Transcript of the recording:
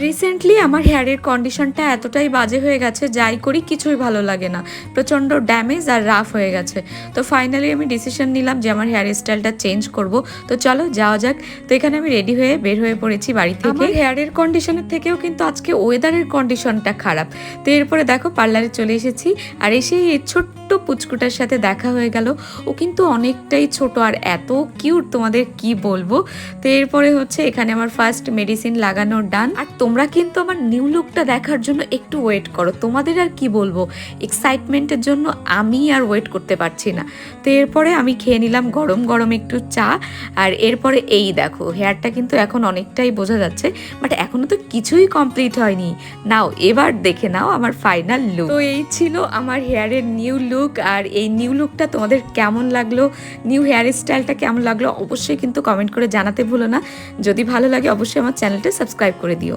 Recently আমার হেয়ারের কন্ডিশনটা এতটাই বাজে হয়ে গেছে, যাই করি কিছুই ভালো লাগে না, প্রচণ্ড ড্যামেজ আর রাফ হয়ে গেছে। তো ফাইনালি আমি ডিসিশন নিলাম যে আমার হেয়ার স্টাইলটা চেঞ্জ করব। তো চলো যাওয়া যাক। তো এখানে আমি রেডি হয়ে বের হয়ে পড়েছি বাড়ি থেকে। আমার হেয়ারের কন্ডিশনের থেকেও কিন্তু আজকে ওয়েদারের কন্ডিশনটা খারাপ। তো এরপরে দেখো পার্লারে চলে এসেছি, আর এসে এই ছোট্ট পুচকুটার সাথে দেখা হয়ে গেল। ও কিন্তু অনেকটাই ছোট আর এত কিউট, তোমাদের কি বলবো। তো এরপরে হচ্ছে এখানে আমার ফার্স্ট মেডিসিন লাগানোর ডান। আর তোমরা কিন্তু আমার নিউ লুকটা দেখার জন্য একটু ওয়েট করো, তোমাদের আর কি বলবো, এক্সাইটমেন্টের জন্য আমি আর ওয়েট করতে পারছি না। তো এরপরে আমি খেয়ে নিলাম গরম গরম একটু চা। আর এরপরে এই দেখো হেয়ারটা কিন্তু এখন অনেকটাই বোঝা যাচ্ছে, বাট এখনো তো কিছুই কমপ্লিট হয়নি। নাও এবার দেখে নাও আমার ফাইনাল লুক। তো এই ছিল আমার হেয়ারের নিউ লুক। আর এই নিউ লুকটা তোমাদের কেমন লাগলো, নিউ হেয়ার স্টাইলটা কেমন লাগলো অবশ্যই কিন্তু কমেন্ট করে জানাতে ভুলো না। যদি ভালো লাগে অবশ্যই আমার চ্যানেলটা সাবস্ক্রাইব করে দিও।